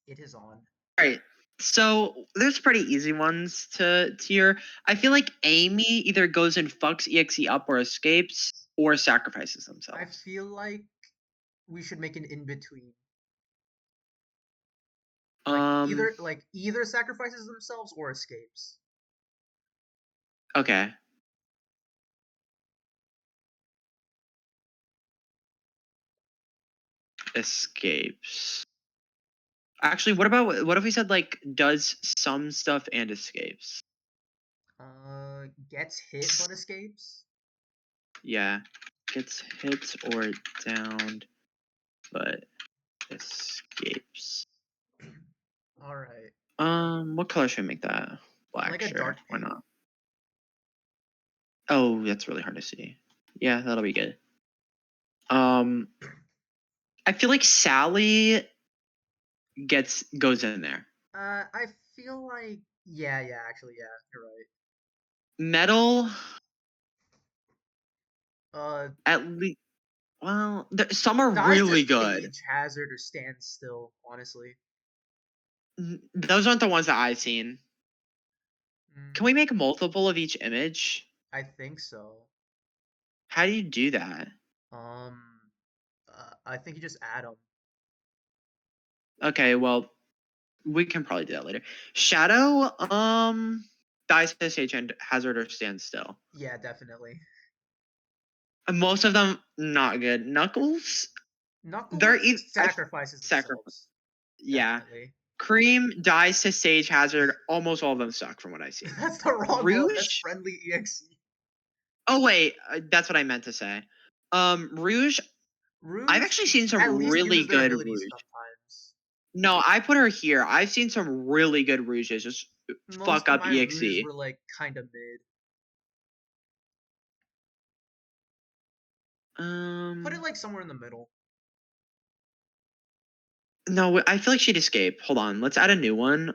It is on. All right. So there's pretty easy ones to tier. I feel like Amy either goes and fucks EXE up or escapes or sacrifices I themselves. feel like we should make an in between. Um. Either sacrifices themselves or escapes. Okay. Escapes. Actually, what if we said like does some stuff and escapes? Gets hit but escapes. Yeah. Gets hit or downed, but escapes. All right. What color should we make that? Black, Like a sure. dark Why pink. not? Oh, that's really hard to see. Yeah, that'll be good. I feel like Sally goes in there. I feel like yeah, actually, yeah, you're right. Metal, Uh, at least. Well, some are dies to really good. stage hazard or stand still. Honestly, Those aren't the ones that I've seen. Can mm, we make multiple of each image? I think so. How do you do that? Um, I think you just add them. Okay, well, we can probably do that later. Shadow, dies to stage and hazard or stand still. Yeah, definitely. And most of them not good. Knuckles, they're Knuckles I sacrifices sacrifice. themselves. Yeah. Definitely. Cream dies to stage hazard. Almost all of them suck from what I've seen. That's the wrong one. That's Rouge. friendly EXE. Oh wait, that's what I meant to say. Rouge. I've Rouge actually seen at some least really uses their good abilities Rouge. sometimes. No, I put her here. I've seen some really good Rouges just fuck Most of up my Rouges EXE. were like kind of mid. Put it Um, like somewhere in the middle. no, I feel like she'd escape. Hold on, let's add a new one.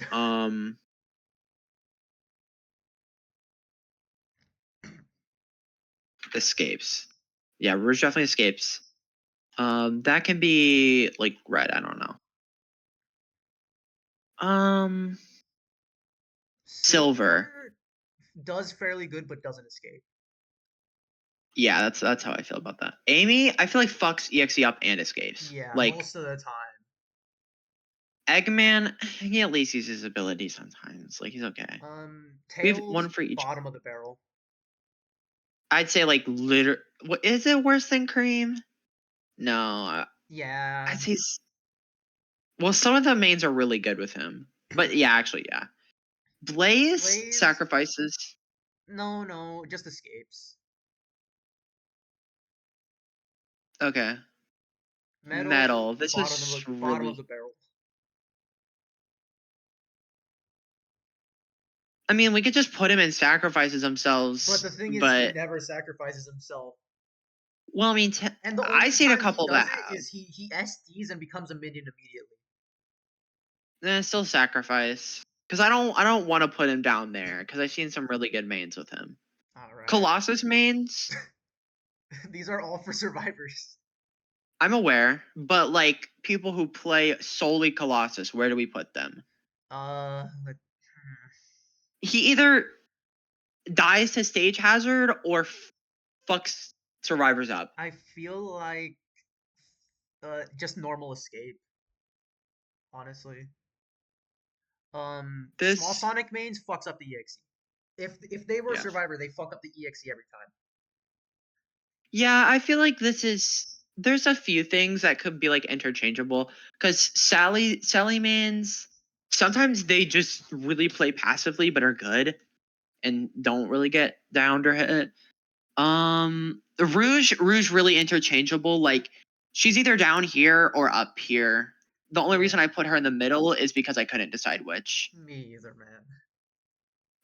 Escapes. Yeah, Rouge definitely escapes. That can be like red. I don't know. Um, silver. Silver does fairly good, but doesn't escape. Yeah, that's how I feel about that. Amy, I feel like fucks EXE up and escapes. Yeah, Like most of the time. Eggman, he at least uses his ability sometimes. Like he's okay. We have Tails one for each. bottom of the barrel. I'd say like what is it worse than Cream? No, Yeah, I'd say well, some of the mains are really good with him. But yeah, actually, yeah. Blaze Blaze. sacrifices. No, just escapes. Okay. Metal Metal. This is bottom of really. the barrel. I mean, we could just put him in sacrifices But themselves, the thing is, he but never sacrifices himself. well, I mean, And the I've only seen a time he couple that does it have. is he SDs and becomes a minion immediately. Still sacrifice because I don't want to put him down there because I've seen some really good mains with him. All right. Colossus mains, These are all for survivors. I'm aware, but like people who play solely Colossus, where do we put them? He either dies to stage hazard or fucks survivors up. I feel like just normal escape, honestly. Small This, Sonic mains fucks up the EXE. If they were a yeah, survivor, they fuck up the EXE every time. yeah. I feel like there's a few things that could be like interchangeable because Sally mains sometimes they just really play passively but are good and don't really get downed or hit. The Rouge really interchangeable. Like she's either down here or up here. The only Yeah, reason I put her in the middle is because I couldn't decide which. me either, man.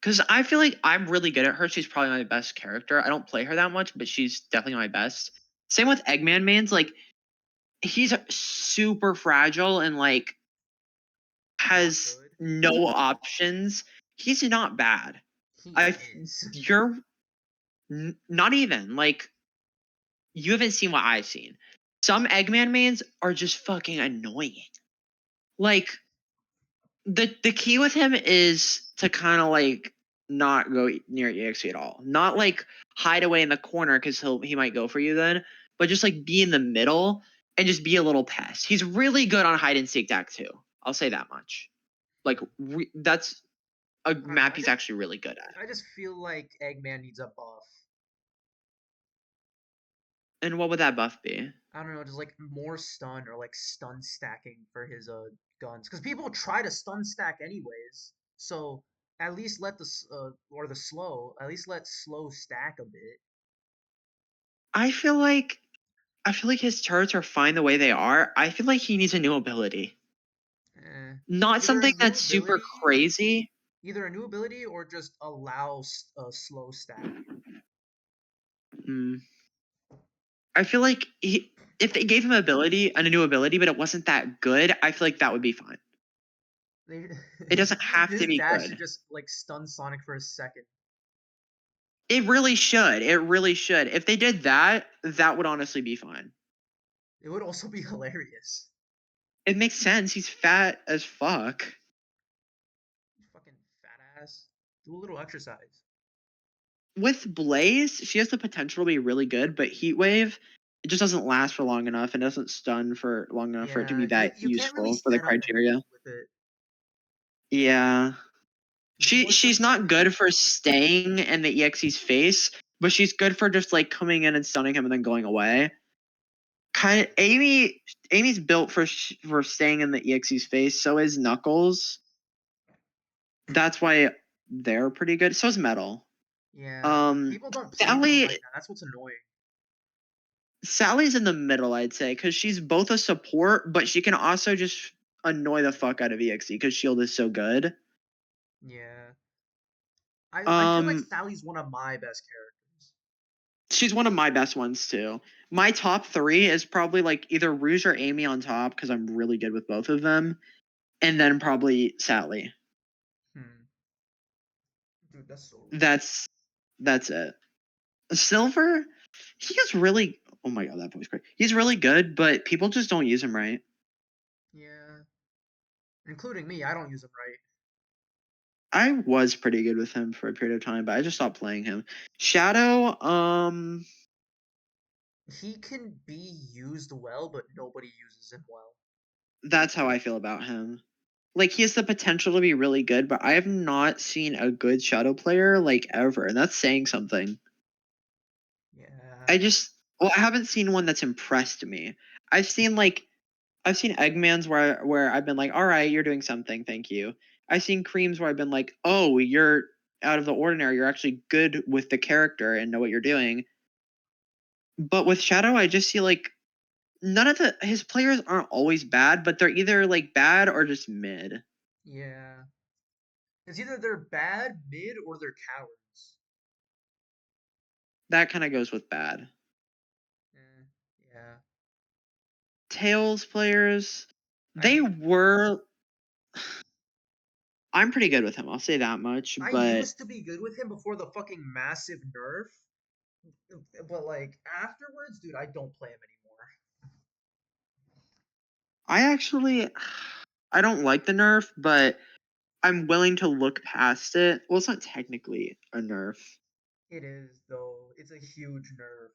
Because I feel like I'm really good at her. She's probably my best character. I don't play her that much, but she's definitely my best. Same with Eggman Man's like he's super fragile and like Not has good. no options. He's not bad. He I is. you're not even like you haven't seen what I've seen. Some Eggman mains are just fucking annoying. Like the key with him is to kind of like not go near EXE at all. Not like hide away in the corner because he might go for you then, but just like be in the middle and just be a little pest. He's really good on hide and seek tag too. I'll say that much. Like that's a I don't know. map he's actually really good at. I just feel like Eggman needs a buff. And what would that buff be? I don't know, just like more stun or like stun stacking for his guns. Because people try to stun stack anyways. So at least let or the slow, at least let slow stack a bit. I feel like I feel like his turrets are fine the way they are. I feel like he needs a new ability. Eh. Not Either a something new that's super ability, crazy. either a new ability or just allow slow stack. Hmm. I feel like if they gave him ability and a new ability, but it wasn't that good, I feel like that would be fine. They, It doesn't have to his be dash should good. just like stun Sonic for a second. It really should. It really should. If they did that, that would honestly be fine. It would also be hilarious. It makes sense. He's fat as fuck. You fucking fat ass. Do a little exercise. With Blaze, she has the potential to be really good, but Heat Wave, it just doesn't last for long enough and doesn't stun for long enough for it to be Yeah, that you can't really useful for the stand up criteria. anything with it. Yeah. You always She's just not good for staying in the EXE's face, but she's good for just like coming in and stunning him and then going away. Kind of Amy's built for staying in the EXE's face. So is Knuckles. That's why they're pretty good. So is Metal. yeah. Um, People don't play them right Sally now. That's what's annoying. Sally's in the middle, I'd say, because she's both a support, but she can also just annoy the fuck out of EXE because Shield is so good. Yeah. I feel like Um, Sally's one of my best characters. she's one of my best ones too. My top three is probably like either Rouge or Amy on top because I'm really good with both of them, and then probably Sally. Hmm. Dude, that's so rough. That's that's it. Silver, he is really. Oh my god, that voice crack. He's really good, but people just don't use him right. Yeah. Including me, I don't use them right. I was pretty good with him for a period of time, but I just stopped playing him. Shadow, He can be used well, but nobody uses him well. that's how I feel about him. Like he has the potential to be really good, but I have not seen a good Shadow player like ever, and that's saying something. Yeah. I just well, I haven't seen one that's impressed me. I've seen like I've seen Eggman's where I've been like, all right, you're doing something, thank you. I've seen Creams where I've been like, oh, you're out of the ordinary. You're actually good with the character and know what you're doing. But with Shadow, I just see like none of his players aren't always bad, but they're either like bad or just mid. Yeah. It's either they're bad, mid, or they're cowards. That kind of goes with bad. Yeah. Tails players, I they hate. were. I'm pretty good with him. I'll say that much. I But used to be good with him before the fucking massive nerf, but like afterwards, dude, I don't play him anymore. I actually, I don't like the nerf, but I'm willing to look past it. Well, it's not technically a nerf. It is though. It's a huge nerf.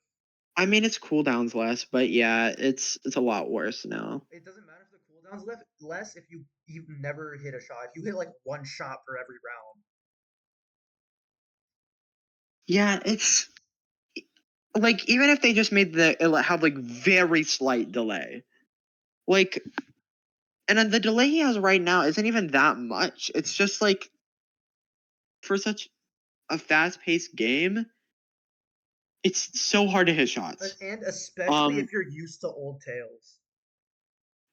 I mean, its cooldown's less, but yeah, it's a lot worse now. It doesn't matter if the cooldown's less if you've never hit a shot. If you hit like one shot per every round. Yeah, it's like even if they just made it have like very slight delay, like, and then the delay he has right now isn't even that much. It's just like for such a fast-paced game, it's so hard to hit shots. And especially Um, if you're used to old Tails.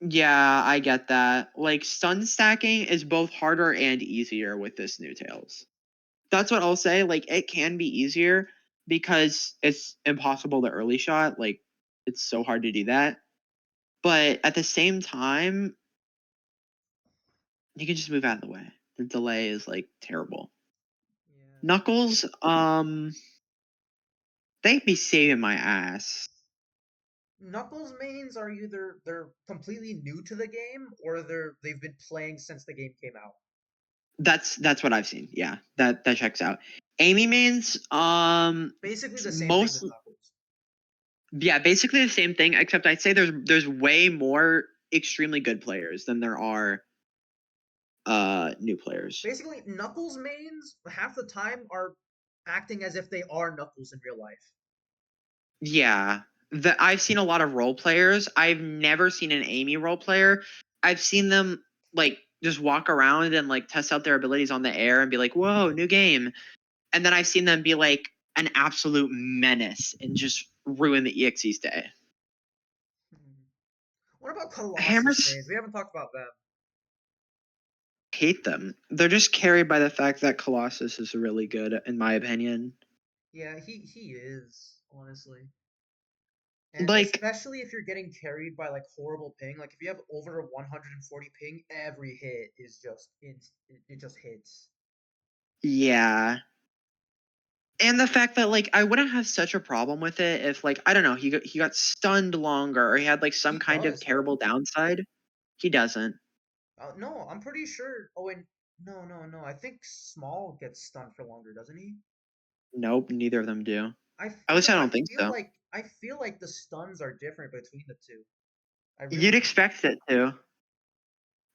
yeah, I get that. Like stun stacking is both harder and easier with this new Tails. That's what I'll say. Like it can be easier because it's impossible to early shot. Like it's so hard to do that. But at the same time, you can just move out of the way. The delay is like terrible. Yeah. Knuckles, they'd be saving my ass. Knuckles mains are either they're completely new to the game or they've been playing since the game came out. That's what I've seen. Yeah, that checks out. Amy mains, Basically the same thing most as Knuckles. yeah, basically the same thing. Except I'd say there's way more extremely good players than there are new players. Basically, Knuckles mains half the time are acting as if they are Knuckles in real life. Yeah, I've seen a lot of role players. I've never seen an Amy role player. I've seen them like just walk around and like test out their abilities on the air and be like, "Whoa, new game!" And then I've seen them be like an absolute menace and just ruin the EXE's day. Hmm. What about Colossus Hammers mains? We haven't talked about them. hate them. They're just carried by the fact that Colossus is really good, in my opinion. Yeah, he is, honestly. And Like, especially if you're getting carried by like horrible ping, like if you have over 140 ping, every hit is just it just hits. yeah. And the fact that like I wouldn't have such a problem with it if like I don't know he got stunned longer or he had like some He kind of does terrible though. downside. He doesn't. No, I'm pretty sure. Oh, and no. I think Small gets stunned for longer, doesn't he? Nope, neither of them do. At I least know. I don't think so. I feel like the stuns are different between the two. I really You'd do. expect it to.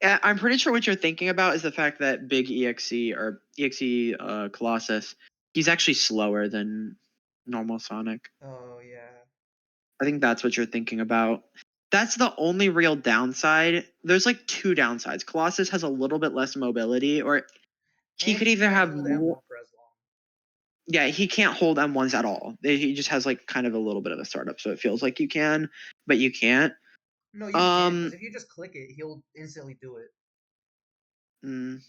Yeah, I'm pretty sure what you're thinking about is the fact that big EXE or EXE Colossus, he's actually slower than normal Sonic. Oh yeah. I think that's what you're thinking about. That's the only real downside. There's like two downsides. Colossus has a little bit less mobility, or he And could he either can't have hold more. M1 for as long. Yeah, he can't hold M1s at all. He just has like kind of a little bit of a startup, so it feels like you can, but you can't. No, you can, because Um, if you just click it, he'll instantly do it. mm,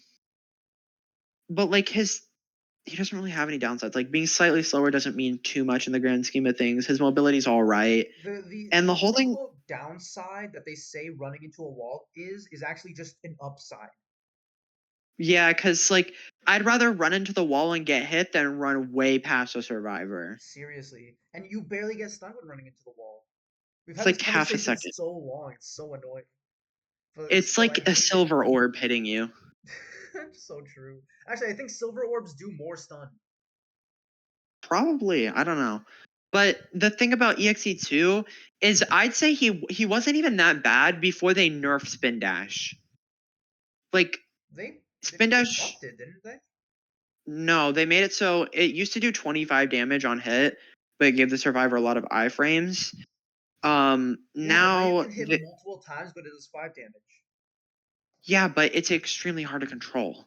but like he doesn't really have any downsides. Like being slightly slower doesn't mean too much in the grand scheme of things. His mobility's all right, and the The quote holding. unquote downside that they say running into a wall is actually just an upside. Yeah, because like I'd rather run into the wall and get hit than run way past a survivor. Seriously. And you barely get stunned when running into the wall. We've It's had this like half a conversation second. so long, it's so annoying. But It's still, I like a hate it. silver orb hitting you. So true. Actually, I think silver orbs do more stun. Probably, I don't know. But the thing about EXE2 is I'd say he wasn't even that bad before they nerfed Spin Dash. Like They Spin they Dash, buffed it, didn't they? no, they made it so it used to do 25 damage on hit, but it gave the survivor a lot of iframes. Yeah, but now you Now can hit multiple times, but it does 5 damage. yeah, but it's extremely hard to control.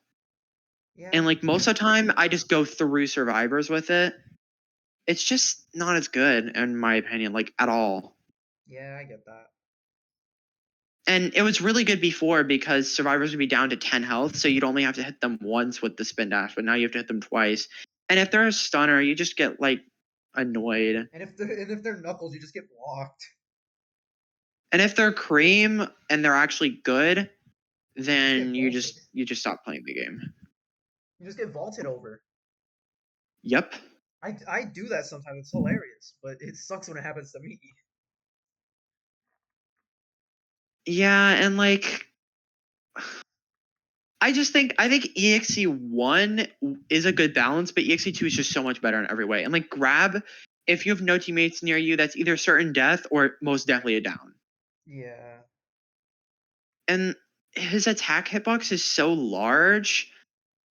And Yeah, like most of the time I just go through survivors with it. It's just not as good in my opinion, like at all. yeah, I get that. And it was really good before because survivors would be down to 10 health, so you'd only have to hit them once with the spin dash, but now you have to hit them twice. And if they're a stunner, you just get like annoyed. And if they're Knuckles, you just get blocked. And if they're cream and they're actually good, You just then get vaulted. you just stop playing the game. You just get vaulted over. Yep. I do that sometimes. It's hilarious, but it sucks when it happens to me. Yeah, and like I think EXE1 is a good balance, but EXE2 is just so much better in every way. And like grab, if you have no teammates near you, that's either certain death or most definitely a down. Yeah, And his attack hitbox is so large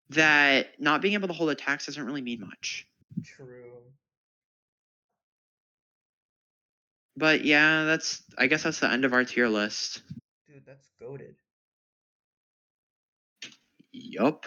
that not being able to hold attacks doesn't really mean much. true. But yeah, I guess that's the end of our tier list. Dude, that's goaded. Yup.